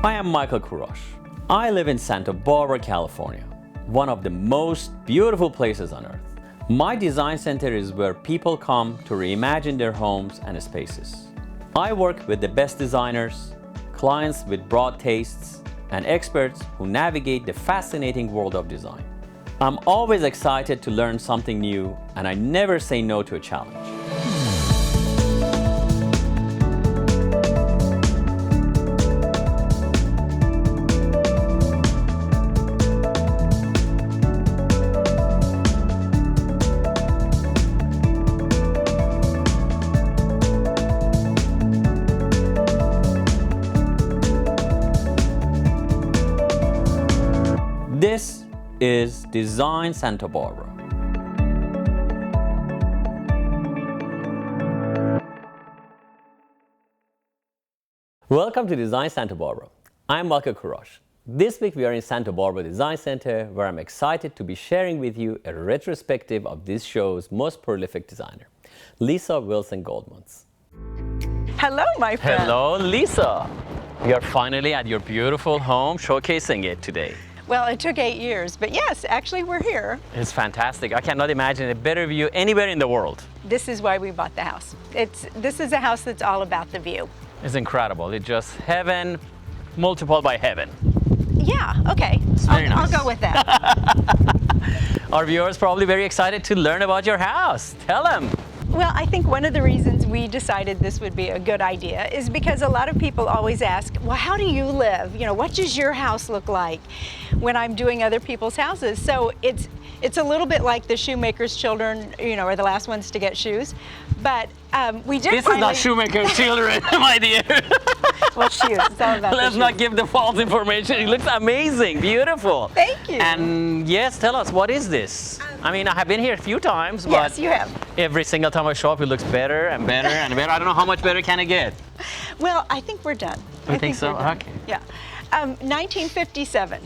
Hi, I'm Michael Kurosh. I live in Santa Barbara, California, one of the most beautiful places on earth. My design center is where people come to reimagine their homes and spaces. I work with the best designers, clients with broad tastes, and experts who navigate the fascinating world of design. I'm always excited to learn something new, and I never say no to a challenge. This is Design Santa Barbara. Welcome to Design Santa Barbara. I'm Michael Kurosh. This week we are in Santa Barbara Design Center, where I'm excited to be sharing with you a retrospective of this show's most prolific designer, Leesa Wilson-Goldmuntz. Hello, my friend. Hello, Leesa. We are finally at your beautiful home, showcasing it today. Well, it took 8 years, but yes, actually we're here. It's fantastic. I cannot imagine a better view anywhere in the world. This is why we bought the house. This is a house that's all about the view. It's incredible. It's just heaven multiplied by heaven. Yeah, okay. I'll go with that. Our viewers probably very excited to learn about your house. Tell them. Well, I think one of the reasons we decided this would be a good idea is because a lot of people always ask, well, how do you live? You know, what does your house look like when I'm doing other people's houses? So it's a little bit like the shoemaker's children, you know, are the last ones to get shoes. But we did This is not shoemaker's children, my dear. Well, shoes. It's all about Let's not give the false information. It looks amazing, beautiful. Thank you. And yes, tell us, what is this? I mean, I have been here a few times, but yes, you have. Every single time I show up, it looks better and better and better. I don't know how much better can it get. Well, I think we're done. You think so? We're done. Okay. Yeah. 1957.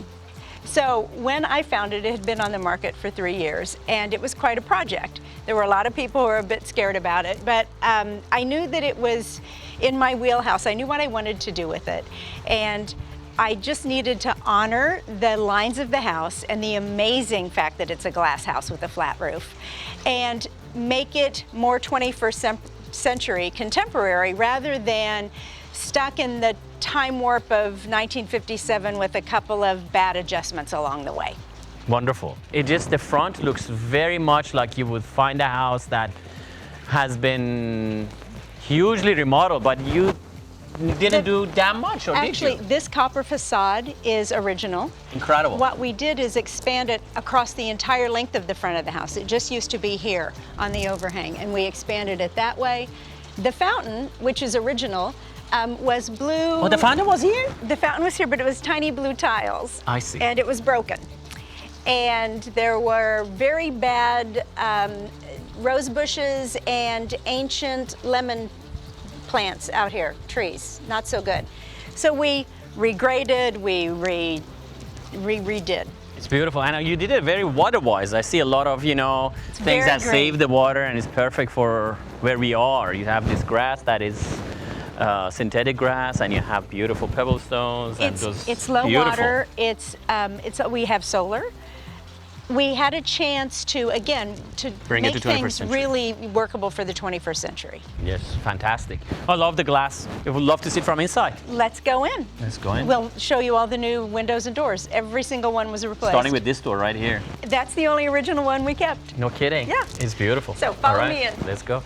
So when I found it, it had been on the market for 3 years, and it was quite a project. There were a lot of people who were a bit scared about it, but I knew that it was in my wheelhouse. I knew what I wanted to do with it. And I just needed to honor the lines of the house and the amazing fact that it's a glass house with a flat roof, and make it more 21st century contemporary rather than stuck in the time warp of 1957 with a couple of bad adjustments along the way. Wonderful. It just, the front looks very much like you would find a house that has been hugely remodeled, but you didn't do damn much, or actually, did you? this copper facade is original. Incredible. What we did is expand it across the entire length of the front of the house. It just used to be here on the overhang, and we expanded it that way. The fountain, which is original, was blue. Oh, the fountain was here? The fountain was here, but it was tiny blue tiles. I see. And it was broken. And there were very bad rose bushes and ancient lemon plants out here, trees, not so good. So we regraded, we redid. It's beautiful. And you did it very water-wise. I see a lot of, things that save the water, and it's perfect for where we are. You have this grass that is synthetic grass, and you have beautiful pebble stones. It's low water. We have solar. We had a chance to, again, bring make it to 21st things century. really workable for the 21st century. Yes, fantastic. I love the glass. I would love to see it from inside. Let's go in. Let's go in. We'll show you all the new windows and doors. Every single one was replaced. Starting with this door right here. That's the only original one we kept. No kidding. Yeah. It's beautiful. So follow me in. Let's go.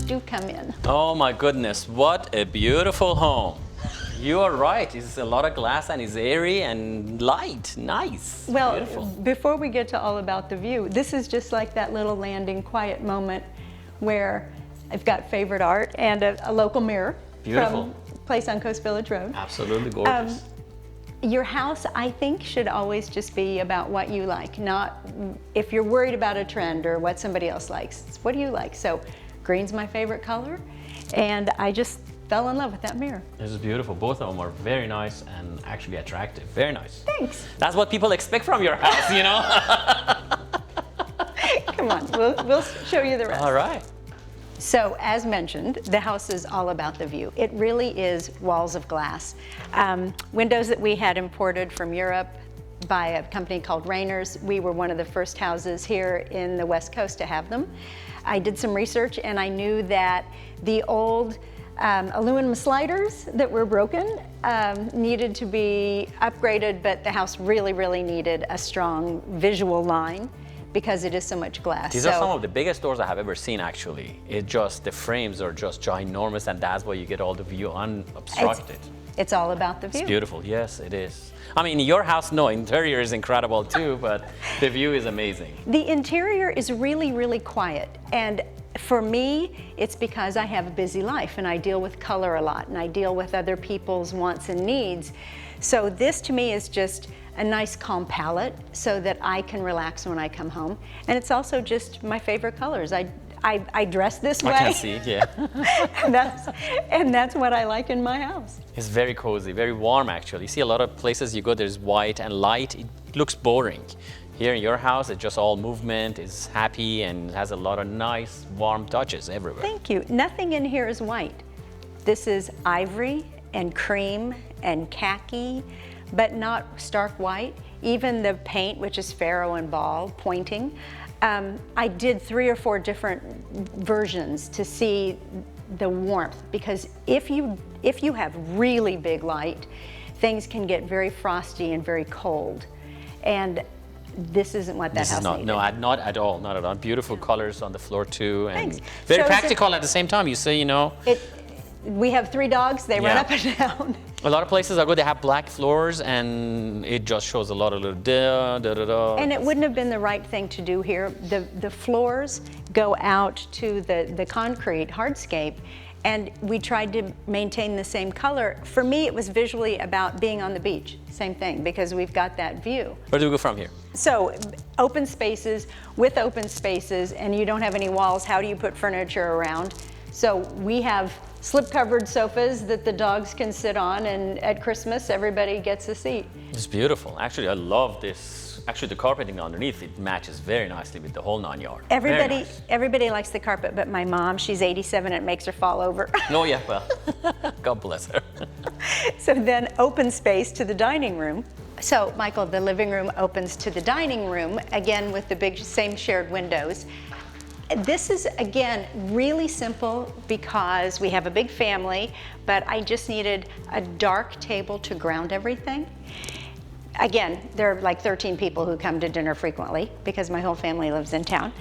Do come in. Oh my goodness, what a beautiful home. You are right. It's a lot of glass, and it's airy and light. Nice. Well, beautiful. Before we get to all about the view, this is just like that little landing quiet moment where I've got favorite art and a local mirror. Beautiful. From a place on Coast Village Road. Absolutely gorgeous. Your house, I think, should always just be about what you like, not if you're worried about a trend or what somebody else likes. It's what do you like? So green's my favorite color, and I just fell in love with that mirror. This is beautiful. Both of them are very nice and actually attractive. Very nice. Thanks. That's what people expect from your house, you know? Come on, we'll show you the rest. All right. So as mentioned, the house is all about the view. It really is walls of glass. Windows that we had imported from Europe by a company called Rayner's. We were one of the first houses here in the West Coast to have them. I did some research and I knew that the old aluminum sliders that were broken needed to be upgraded, but the house really, really needed a strong visual line because it is so much glass. These are some of the biggest doors I have ever seen, actually. It just, the frames are just ginormous, and that's why you get all the view unobstructed. It's all about the view. It's beautiful, yes, it is. I mean, your house, no, interior is incredible too, but the view is amazing. The interior is really, really quiet. And for me, it's because I have a busy life and I deal with color a lot and I deal with other people's wants and needs. So this to me is just a nice calm palette so that I can relax when I come home. And it's also just my favorite colors. I dress this way. I can see, yeah. and that's what I like in my house. It's very cozy, very warm actually. You see a lot of places you go, there's white and light. It looks boring. Here in your house, it's just all movement, it's happy, and has a lot of nice, warm touches everywhere. Thank you. Nothing in here is white. This is ivory and cream and khaki, but not stark white. Even the paint, which is Faro and Ball, pointing. I did 3 or 4 different versions to see the warmth, because if you have really big light, things can get very frosty and very cold. And this isn't what that house needed. No, not at all, not at all. Beautiful colors on the floor too, and Thanks. very practical at the same time. You say, you know. We have 3 dogs, they run up and down. A lot of places I go, they have black floors, and it just shows a lot of little da-da-da-da. And it wouldn't have been the right thing to do here. The floors go out to the concrete hardscape, and we tried to maintain the same color. For me, it was visually about being on the beach. Same thing, because we've got that view. Where do we go from here? So, open spaces with open spaces, and you don't have any walls. How do you put furniture around? So we have slip-covered sofas that the dogs can sit on, and at Christmas, everybody gets a seat. It's beautiful. Actually, I love this. Actually, the carpeting underneath, it matches very nicely with the whole 9 yard. Everybody likes the carpet, but my mom, she's 87, it makes her fall over. Oh yeah, well, God bless her. So then open space to the dining room. So Michael, the living room opens to the dining room, again with the big same shared windows. This is, again, really simple because we have a big family, but I just needed a dark table to ground everything. Again, there are like 13 people who come to dinner frequently because my whole family lives in town.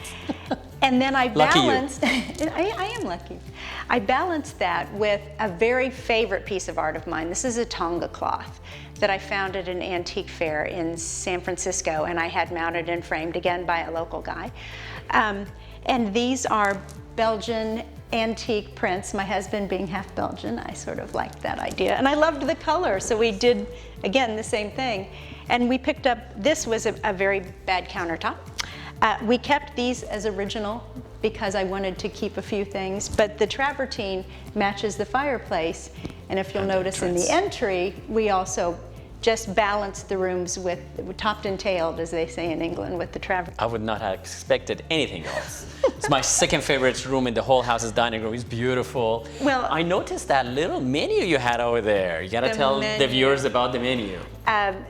And then I balanced, I am lucky. I balanced that with a very favorite piece of art of mine. This is a Tonga cloth that I found at an antique fair in San Francisco, and I had mounted and framed, again, by a local guy. And these are Belgian antique prints. My husband being half Belgian, I sort of liked that idea. And I loved the color, so we did, again, the same thing. And we picked up, this was a very bad countertop. We kept these as original because I wanted to keep a few things, but the travertine matches the fireplace. And if you'll notice in the entry, we also just balanced the rooms with topped and tailed, as they say in England, with the travertine. I would not have expected anything else. It's my second favorite room in the whole house. Is dining room. It's beautiful. Well, I noticed that little menu you had over there. You gotta tell the viewers about the menu.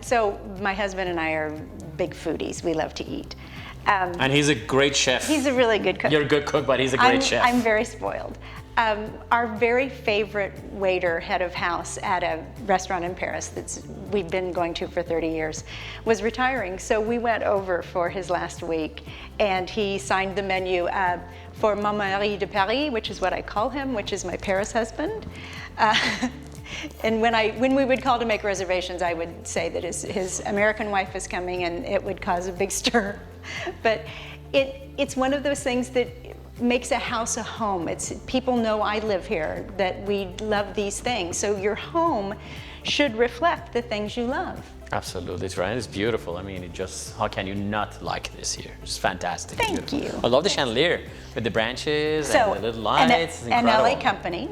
So my husband and I are big foodies. We love to eat. And he's a great chef. He's a really good cook. You're a good cook, but he's a great chef. I'm very spoiled. Our very favorite waiter, head of house at a restaurant in Paris we've been going to for 30 years, was retiring. So we went over for his last week, and he signed the menu for Mon Mari de Paris, which is what I call him, which is my Paris husband. And when we would call to make reservations, I would say that his American wife is coming, and it would cause a big stir. But it's one of those things that makes a house a home. People know I live here, that we love these things. So your home should reflect the things you love. Absolutely, it's right. It's beautiful. I mean, how can you not like this here? It's fantastic. Thank you. I love the chandelier with the branches and the little lights. It's incredible. An LA company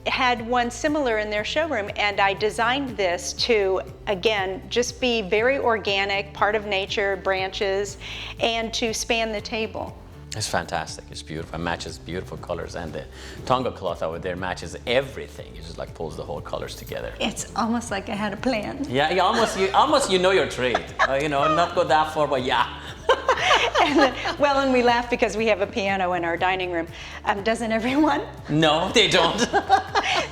had one similar in their showroom, and I designed this to, again, just be very organic, part of nature, branches, and to span the table. It's fantastic. It's beautiful. It matches beautiful colors, and the tonga cloth over there matches everything. It just like pulls the whole colors together. It's almost like I had a plan. Yeah, you know your trade. Not go that far, but yeah. And we laugh because we have a piano in our dining room. Doesn't everyone? No, they don't.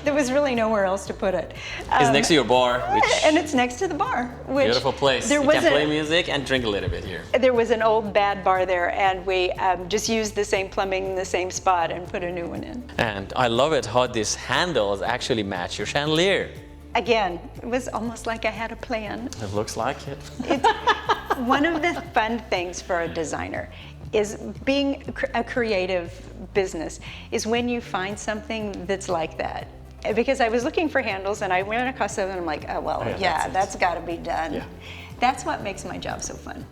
There was really nowhere else to put it. It's next to your bar, and it's next to the bar. Which beautiful place. You can play music and drink a little bit here. There was an old bad bar there, and we just used the same plumbing in the same spot and put a new one in. And I love it how these handles actually match your chandelier. Again, it was almost like I had a plan. It looks like it. One of the fun things for a designer is being a creative business is when you find something that's like that. Because I was looking for handles and I went across them and I'm like, oh, well, yeah, that's got to be done. Yeah. That's what makes my job so fun.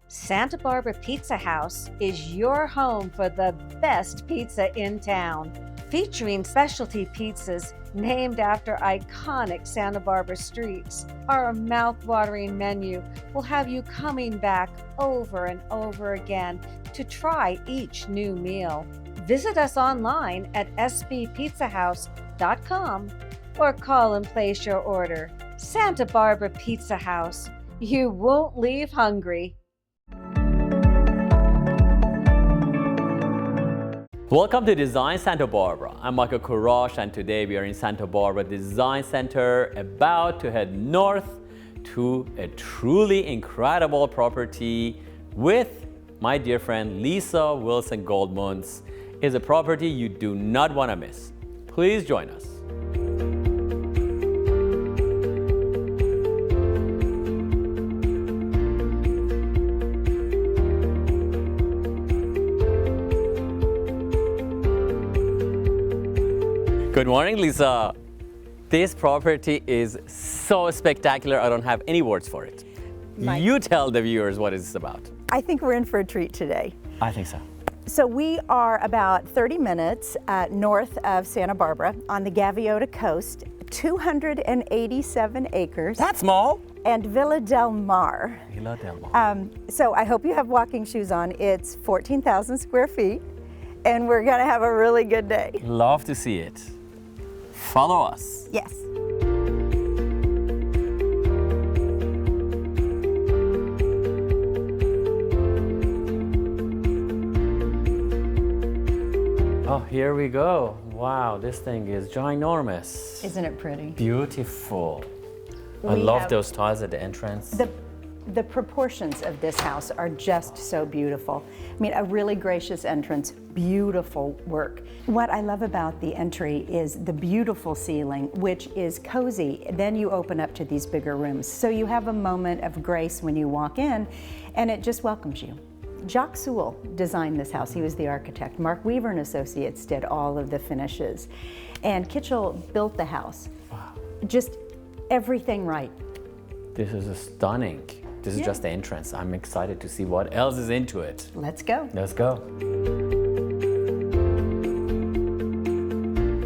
Santa Barbara Pizza House is your home for the best pizza in town. Featuring specialty pizzas named after iconic Santa Barbara streets, our mouth-watering menu will have you coming back over and over again to try each new meal. Visit us online at sbpizzahouse.com or call and place your order. Santa Barbara Pizza House. You won't leave hungry. Welcome to Design Santa Barbara. I'm Michael Kurash, and today we are in Santa Barbara Design Center, about to head north to a truly incredible property with my dear friend Leesa Wilson-Goldmuntz. It's a property you do not want to miss. Please join us. Good morning, Leesa. This property is so spectacular, I don't have any words for it. You tell the viewers what it's about. I think we're in for a treat today. I think so. So we are about 30 minutes north of Santa Barbara on the Gaviota coast, 287 acres. That's small. And Villa Del Mar. Villa Del Mar. So I hope you have walking shoes on. It's 14,000 square feet, and we're gonna have a really good day. Love to see it. Follow us. Yes. Oh, here we go. Wow, this thing is ginormous. Isn't it pretty? Beautiful. I love those tiles at the entrance. The proportions of this house are just so beautiful. I mean, a really gracious entrance, beautiful work. What I love about the entry is the beautiful ceiling, which is cozy. Then you open up to these bigger rooms. So you have a moment of grace when you walk in, and it just welcomes you. Jacques Sewell designed this house. He was the architect. Mark Weaver and Associates did all of the finishes. And Kitchell built the house. Wow. Just everything right. This is stunning. This is just the entrance. I'm excited to see what else is into it. Let's go. Let's go.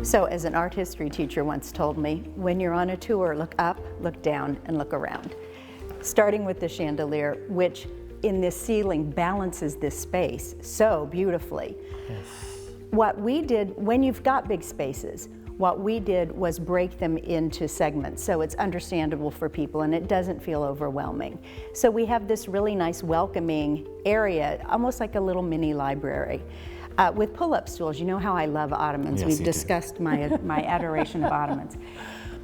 So as an art history teacher once told me, when you're on a tour, look up, look down, and look around. Starting with the chandelier, which in this ceiling balances this space so beautifully. Yes. What we did, when you've got big spaces, what we did was break them into segments so it's understandable for people and it doesn't feel overwhelming. So we have this really nice welcoming area, almost like a little mini library. With pull-up stools. You know how I love ottomans. Yes, We've discussed my adoration of ottomans.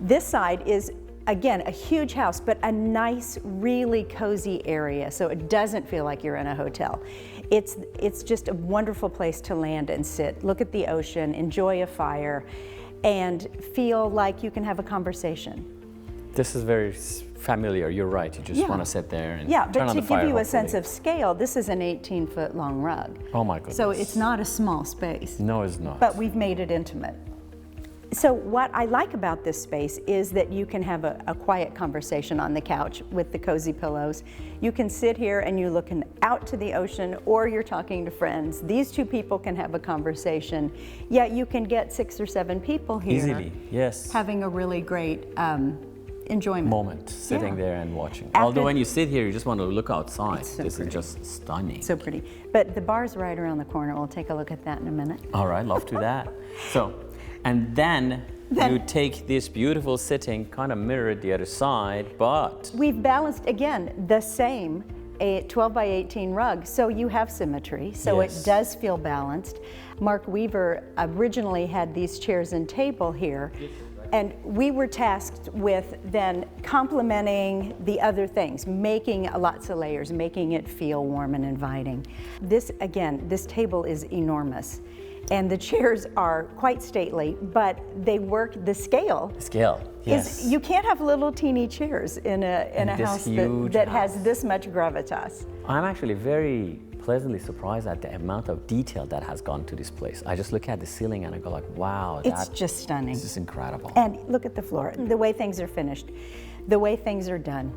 This side is, again, a huge house, but a nice, really cozy area, so it doesn't feel like you're in a hotel. It's just a wonderful place to land and sit, look at the ocean, enjoy a fire, and feel like you can have a conversation. This is very familiar. You're right. You just want to sit there and turn on the fire. But to give you a sense of scale, this is an 18-foot long rug. Oh my goodness. So it's not a small space. No, it's not. But we've made it intimate. So what I like about this space is that you can have a quiet conversation on the couch with the cozy pillows. You can sit here and you're looking out to the ocean, or you're talking to friends. These two people can have a conversation. Yet you can get 6 or 7 people here. Easily, yes. Having a really great enjoyment. Moment sitting Yeah. there and watching. After- Although when you sit here, you just want to look outside. so This pretty. is just stunning. So pretty. But the bar's right around the corner. We'll take a look at that in a minute. All right, love to that. So, and then you take this beautiful sitting, kind of mirror it the other side, but We've balanced, again, the same a 12 by 18 rug, so you have symmetry, so Yes. it does feel balanced. Mark Weaver originally had these chairs and table here, and we were tasked with then complementing the other things, making lots of layers, making it feel warm and inviting. This, again, this table is enormous. And the chairs are quite stately, but they work the scale. scale. Yes. Is you can't have little teeny chairs in a this house huge that house. has this much gravitas. I'm actually very pleasantly surprised at the amount of detail that has gone to this place. I just look at the ceiling and I go like, wow, It's just stunning. this is incredible. And look at the floor, the way things are finished, the way things are done.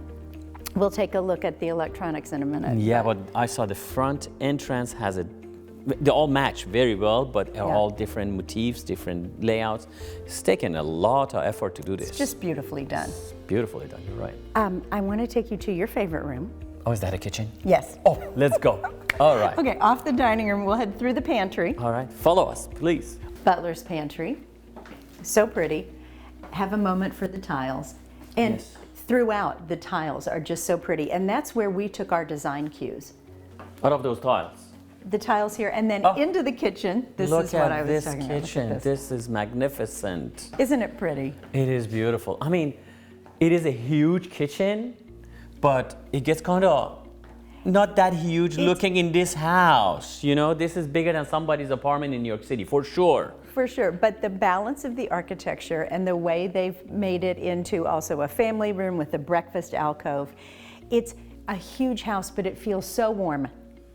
We'll take a look at the electronics in a minute. Yeah, but I saw the front entrance has they all match very well, but are Yeah. all different motifs, different layouts. It's taken a lot of effort to do this. It's just beautifully done. beautifully done, you're right. I want to take you to your favorite room. Oh, is that a kitchen? Yes. Oh, let's go. All right. Okay, off the dining room, we'll head through the pantry. All right, follow us, please. Butler's pantry. So pretty. Have a moment for the tiles. And Yes. throughout, the tiles are just so pretty. And that's where we took our design cues. Out of those tiles. The tiles here, and then Oh. into the kitchen. This Look is what I at was this talking about. Look at kitchen. this. This is magnificent. Isn't it pretty? It is beautiful. I mean, it is a huge kitchen, but it gets kind of not that huge looking in this house. You know, this is bigger than somebody's apartment in New York City, for sure. For sure, but the balance of the architecture and the way they've made it into also a family room with a breakfast alcove. It's a huge house, but it feels so warm.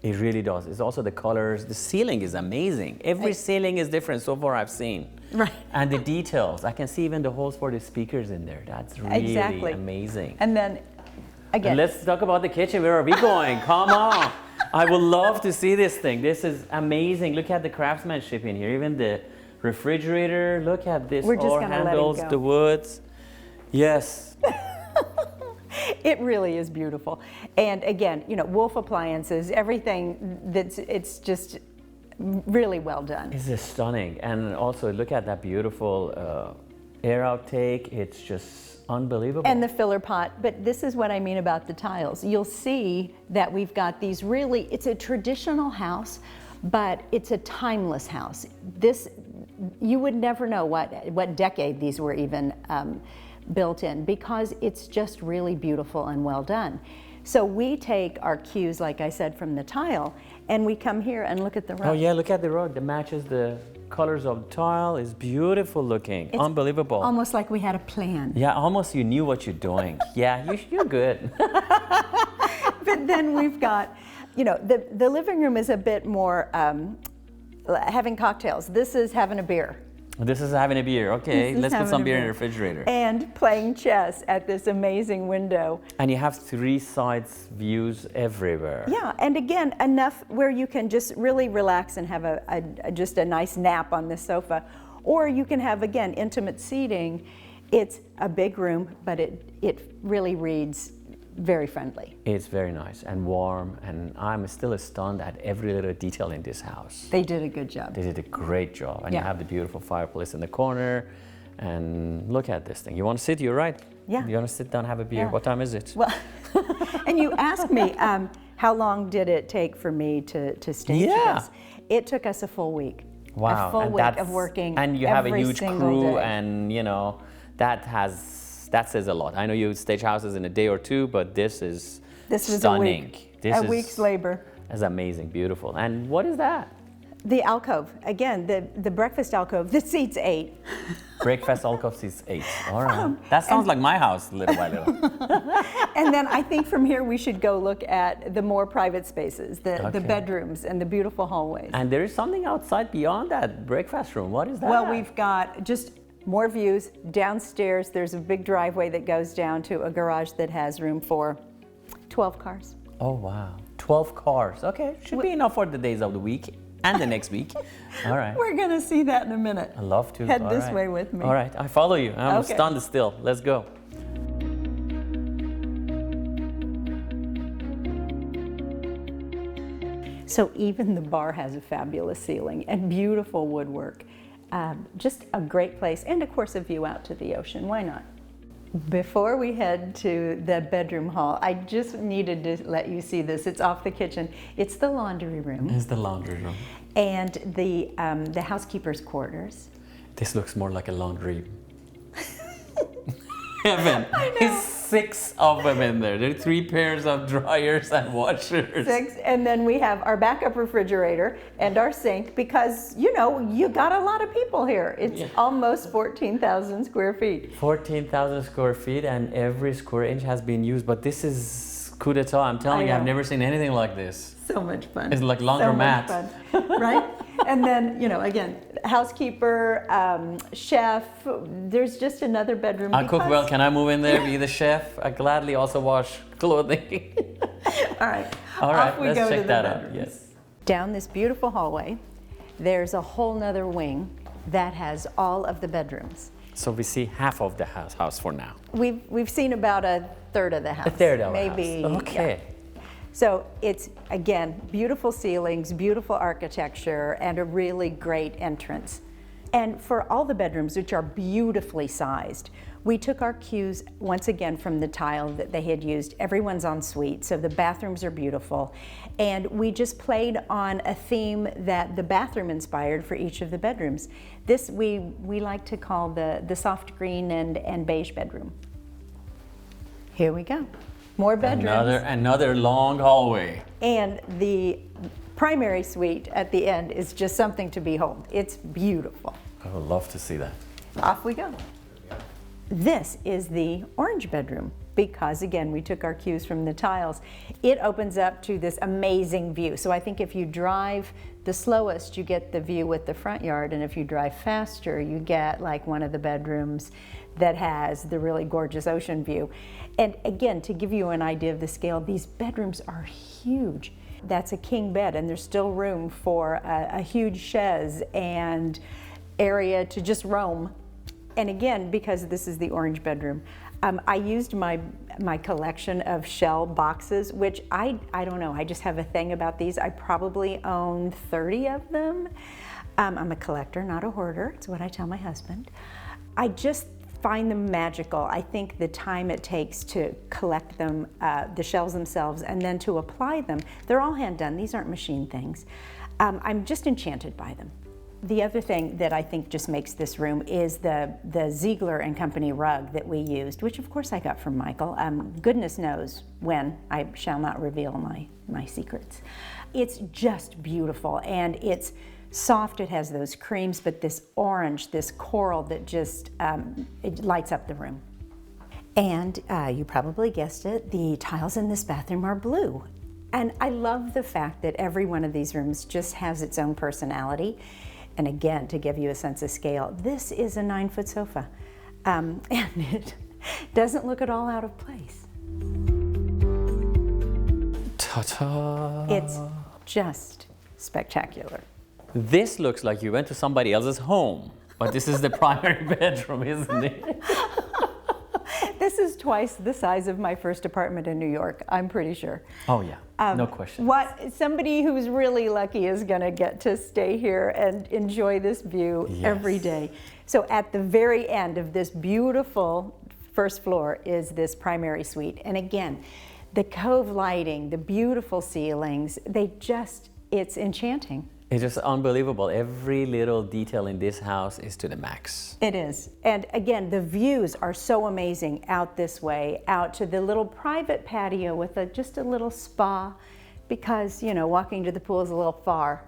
It really does. It's also the colors. The ceiling is amazing. Every ceiling is different so far I've seen. Right. And the details. I can see even the holes for the speakers in there. That's really Exactly. amazing. And then, And again, let's talk about the kitchen. Where are we going? Come on. I would love to see this thing. This is amazing. Look at the craftsmanship in here. Even the refrigerator. Look at this. We're just All gonna let it handles, go. the woods. Yes. it really is beautiful. And again, you know, Wolf appliances, everything it's just really well done. This is stunning. And also look at that beautiful air outtake. It's just unbelievable. And the filler pot, but this is what I mean about the tiles. You'll see that we've got these really, it's a traditional house, but it's a timeless house. This, you would never know what decade these were even built in, because it's just really beautiful and well done. So we take our cues, like I said, from the tile, and we come here and look at the rug. Oh yeah, look at the rug. That matches the colors of the tile. It's beautiful looking. It's Unbelievable. Almost like we had a plan. Yeah, almost you knew what you're doing. Yeah, you're good. But then we've got, you know, the living room is a bit more having cocktails. This is having a beer. This is having a beer. Okay, This is let's put having some a beer in beer. the refrigerator. And playing chess at this amazing window. And you have 3 sides views everywhere. Yeah, and again, enough where you can just really relax and have just a nice nap on this sofa. Or you can have, again, intimate seating. It's a big room, but it really reads very friendly. It's very nice and warm, and I'm still stunned at every little detail in this house. They did a good job. They did a great job. And you Yeah. have the beautiful fireplace in the corner. And look at this thing. You want to sit? You're right. Yeah. You want to sit down, have a beer? Yeah. What time is it? Well, and you asked me, how long did it take for me to stage Yeah. this? It took us a full week. Wow. A full and week that's- of working. And you have a every huge single crew, day. and you know, that says a lot. I know you stage houses in a day or two, but this is This was stunning. a week. This a is, week's labor. Is amazing, beautiful. And what is that? The alcove, again, the breakfast alcove, this seats 8. Breakfast alcove seats 8. All right. That sounds like my house, little by little. And then I think from here we should go look at the more private spaces, the Okay. bedrooms and the beautiful hallways. And there is something outside beyond that breakfast room. What is that? Well, we've got just more views. Downstairs, there's a big driveway that goes down to a garage that has room for 12 cars. Oh, wow. 12 cars. Okay, should be enough for the days of the week and the next week. All right. We're gonna see that in a minute. I love to. Head All this right. way with me. All right, I follow you. I'm Okay. stunned still. Let's go. So even the bar has a fabulous ceiling and beautiful woodwork. Just a great place, and of course a view out to the ocean. Why not? Before we head to the bedroom hall, I just needed to let you see this. It's off the kitchen. It's the laundry room It's the laundry room. and the housekeeper's quarters. This looks more like a laundry heaven. I know. There's 6 of them in there. There are 3 pairs of dryers and washers. 6, and then we have our backup refrigerator and our sink because, you know, you got a lot of people here. It's almost 14,000 square feet. 14,000 square feet, and every square inch has been used. But this is coup d'etat. I'm telling you, I've know. never seen anything like this. So much fun. It's like So much laundromat. fun, right? And then, you know, again, housekeeper, chef, there's just another bedroom. I cook because- well. Can I move in there, be the chef? I gladly also wash clothing. All right. All right, Off we let's go to check the that out. bedrooms. Yes. Down this beautiful hallway, there's a whole nother wing that has all of the bedrooms. So we see half of the house for now. We've seen about a third of the house. A third of maybe. the house. Okay. yeah. So it's, again, beautiful ceilings, beautiful architecture, and a really great entrance. And for all the bedrooms, which are beautifully sized, we took our cues once again from the tile that they had used. Everyone's en suite, so the bathrooms are beautiful. And we just played on a theme that the bathroom inspired for each of the bedrooms. This we like to call the soft green and beige bedroom. Here we go. More bedrooms. Another long hallway. And the primary suite at the end is just something to behold. It's beautiful. I would love to see that. Off we go. This is the orange bedroom because, again, we took our cues from the tiles. It opens up to this amazing view. So I think if you drive the slowest, you get the view with the front yard, and if you drive faster, you get like one of the bedrooms that has the really gorgeous ocean view. And again, to give you an idea of the scale, these bedrooms are huge. That's a king bed, and there's still room for a huge chaise and area to just roam. And again, because this is the orange bedroom, I used my collection of shell boxes, which I don't know, I just have a thing about these. I probably own 30 of them. I'm a collector, not a hoarder. It's what I tell my husband. I just find them magical. I think the time it takes to collect them, the shells themselves, and then to apply them, they're all hand done. These aren't machine things. I'm just enchanted by them. The other thing that I think just makes this room is the Ziegler and Company rug that we used, which of course I got from Michael. Goodness knows when. I shall not reveal my secrets. It's just beautiful, and it's soft. It has those creams, but this orange, this coral that just it lights up the room. And you probably guessed it, the tiles in this bathroom are blue. And I love the fact that every one of these rooms just has its own personality. And again, to give you a sense of scale, this is a 9-foot sofa. And it doesn't look at all out of place. Ta-ta! It's just spectacular. This looks like you went to somebody else's home, but this is the primary bedroom, isn't it? This is twice the size of my first apartment in New York, I'm pretty sure. Oh yeah, no question. Somebody who's really lucky is gonna get to stay here and enjoy this view every day. So at the very end of this beautiful first floor is this primary suite. And again, the cove lighting, the beautiful ceilings, it's enchanting. It's just unbelievable. Every little detail in this house is to the max. It is. And again, the views are so amazing out this way, out to the little private patio with just a little spa because, you know, walking to the pool is a little far.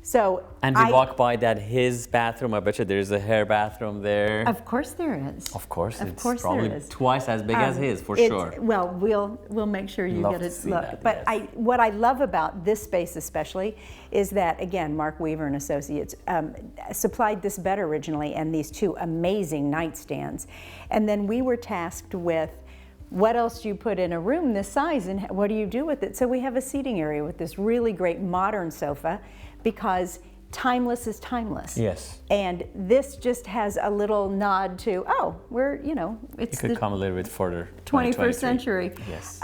So And we walk by his bathroom. I bet you there's a hair bathroom there. Of course there is. Of course, Of it's course probably there is. twice as big as his, for sure. Well, we'll make sure you Love get to a see look. that, But yes. what I love about this space especially is that, again, Mark Weaver and Associates supplied this bed originally and these two amazing nightstands. And then we were tasked with, what else do you put in a room this size and what do you do with it? So we have a seating area with this really great modern sofa, because timeless is timeless. Yes. And this just has a little nod to, oh, it's It could the come a little bit further. 21st century. Yes.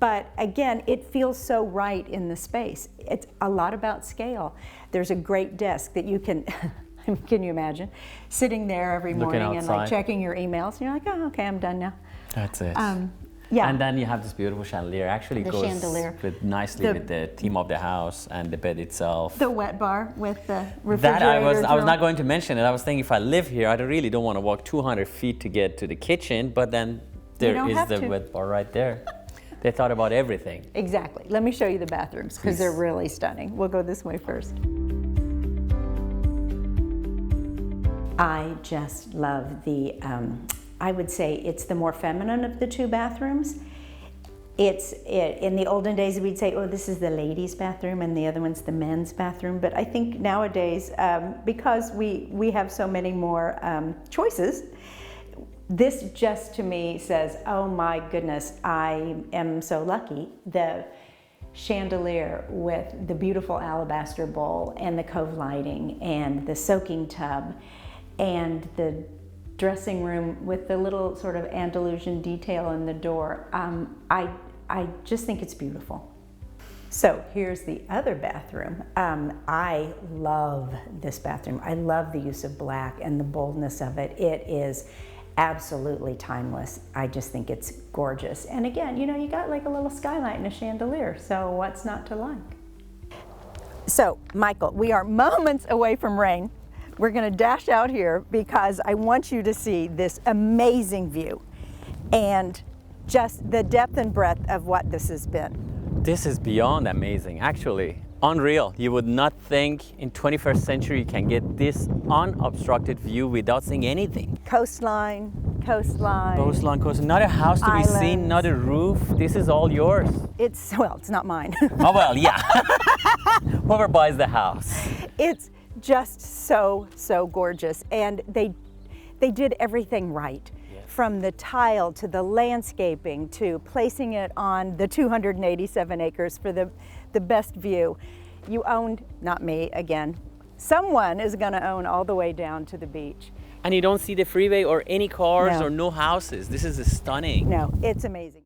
But again, it feels so right in the space. It's a lot about scale. There's a great desk that you can you imagine? Sitting there every Looking morning and like outside. checking your emails. And you're like, oh, okay, I'm done now. That's it. Yeah. And then you have this beautiful chandelier. Actually The goes chandelier. nicely with the theme of the house and the bed itself. The wet bar with the refrigerator. That I was drill. not going to mention it. I was thinking if I live here, I really don't want to walk 200 feet to get to the kitchen, but then there don't is have the to. wet bar right there. They thought about everything. Exactly. Let me show you the bathrooms because they're Please. really stunning. We'll go this way first. I just love the, I would say it's the more feminine of the two bathrooms. In the olden days, we'd say, oh, this is the ladies' bathroom and the other one's the men's bathroom. But I think nowadays, because we have so many more choices, this just to me says, oh my goodness, I am so lucky. The chandelier with the beautiful alabaster bowl and the cove lighting and the soaking tub and the dressing room with the little sort of Andalusian detail in the door. I just think it's beautiful. So here's the other bathroom. I love this bathroom. I love the use of black and the boldness of it. It is absolutely timeless. I just think it's gorgeous. And again, you got like a little skylight and a chandelier, so what's not to like? So, Michael, we are moments away from rain. We're gonna dash out here because I want you to see this amazing view and just the depth and breadth of what this has been. This is beyond amazing, actually. Unreal. You would not think in 21st century you can get this unobstructed view without seeing anything. Coastline. Coastline. Not a house to be seen, Islands. not a roof. This is all yours. It's not mine. Oh, well, yeah. Whoever buys the house. It's just so gorgeous, and they did everything right. Yes. From the tile to the landscaping to placing it on the 287 acres for the best view. You owned, not me again, someone is going to own all the way down to the beach. And you don't see the freeway or any cars No. or no houses. This is stunning. No, it's amazing.